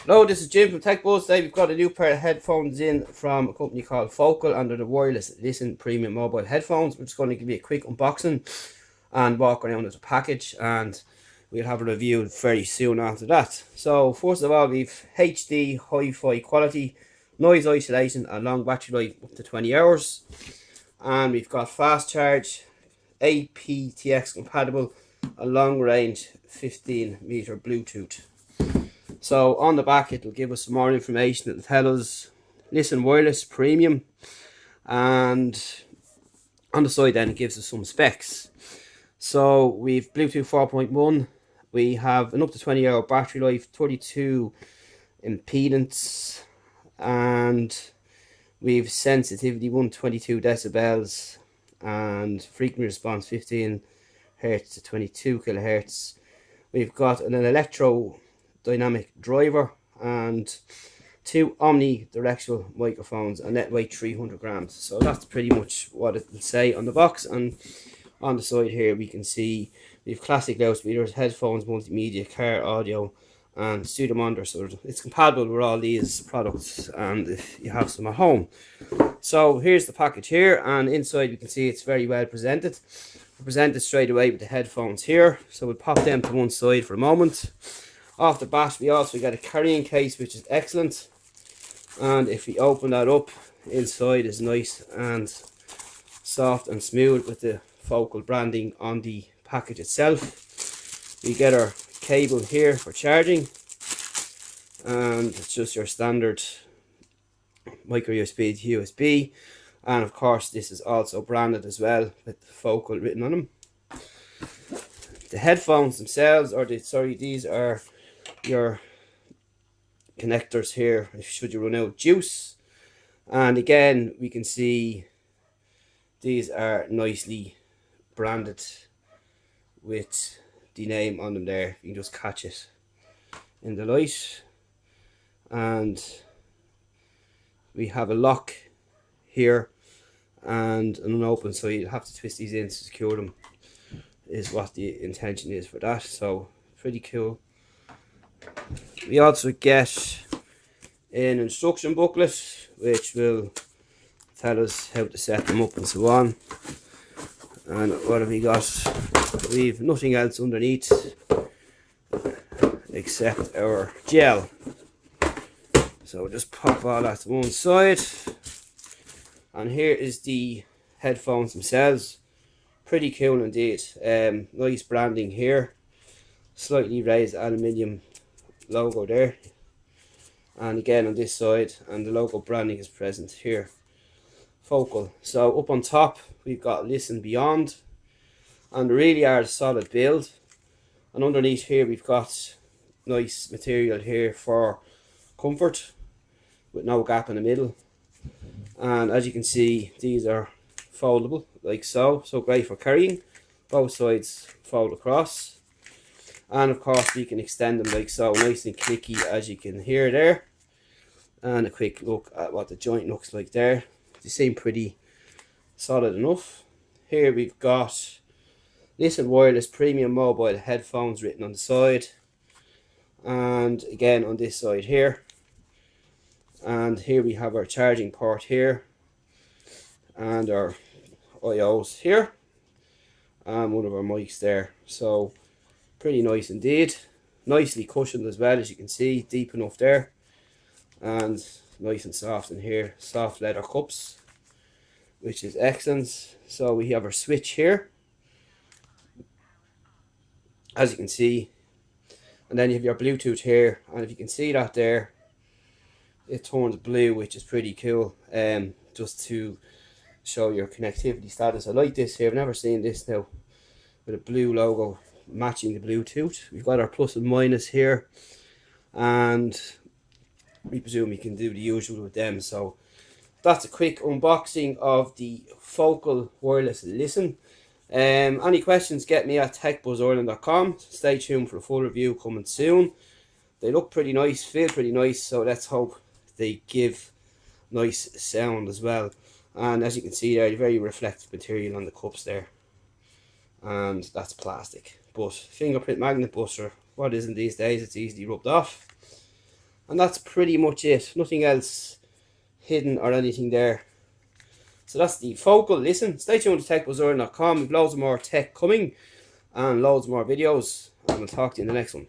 Hello, this is Jim from Tech Buzz. Today we've got a new pair of headphones in from a company called Focal under the wireless Listen premium mobile headphones. We're just going to give you a quick unboxing and walk around with the package, and we'll have a review very soon after that. So first of all, we've HD hi-fi quality, noise isolation and long battery life up to 20 hours. And we've got fast charge, Aptx compatible, a long range 15-meter Bluetooth. So on the back it'll give us some more information. It'll tell us Listen Wireless Premium, and on the side then it gives us some specs. So we've Bluetooth 4.1, we have an up to 20-hour battery life, 32 impedance, and we've sensitivity 122 decibels and frequency response 15 Hz to 22 kilohertz. We've got an electro-dynamic driver and two omnidirectional microphones, and net weight 300 grams. So that's pretty much what it will say on the box. And on the side here we can see we've classic loudspeakers, headphones, multimedia, car audio and studio monitor. So it's compatible with all these products, and if you have some at home. So here's the package here, and inside you can see it's very well presented. We're presented straight away with the headphones here, so we'll pop them to one side for a moment. Off the bat we also get a carrying case, which is excellent, and if we open that up, inside is nice and soft and smooth with the Focal branding on the package itself. We get our cable here for charging, and it's just your standard micro USB to USB, and of course this is also branded as well with Focal written on them. The headphones themselves, these are your connectors here should you run out of juice, and again we can see these are nicely branded with the name on them there. You can just catch it in the light, and we have a lock here and an unopened, so you have to twist these in to secure them, is what the intention is for that. So pretty cool. We also get an instruction booklet which will tell us how to set them up and so on. And what have we got? We've nothing else underneath except our gel. So we'll just pop all that to one side, and here is the headphones themselves. Pretty cool indeed. Nice branding here, slightly raised aluminium logo there, and again on this side, and the logo branding is present here, Focal. So up on top we've got Listen Beyond, and they really are a solid build. And underneath here we've got nice material here for comfort with no gap in the middle, and as you can see these are foldable like so, so great for carrying. Both sides fold across, and of course we can extend them like so, nice and clicky as you can hear there. And a quick look at what the joint looks like there. They seem pretty solid enough. Here we've got Listen Wireless Premium Mobile Headphones written on the side, and again on this side here. And here we have our charging port here, and our IOs here, and one of our mics there. So pretty nice indeed. Nicely cushioned as well, as you can see, deep enough there, and nice and soft in here. Soft leather cups, which is excellent. So we have our switch here, as you can see, and then you have your Bluetooth here, and if you can see that there, it turns blue, which is pretty cool, just to show your connectivity status. I like this here. I've never seen this now with a blue logo matching the Bluetooth. We've got our plus and minus here, and we presume you can do the usual with them. So that's a quick unboxing of the Focal wireless Listen. Any questions, get me at techbuzzireland.com. Stay tuned for a full review coming soon. They look pretty nice, feel pretty nice, so let's hope they give nice sound as well. And as you can see there, very reflective material on the cups there, and that's plastic, but fingerprint magnet buster, what isn't these days, it's easily rubbed off. And that's pretty much it. Nothing else hidden or anything there. So that's the Focal. Listen, stay tuned to techbuzzern.com. We've loads more tech coming and loads more videos. And we'll talk to you in the next one.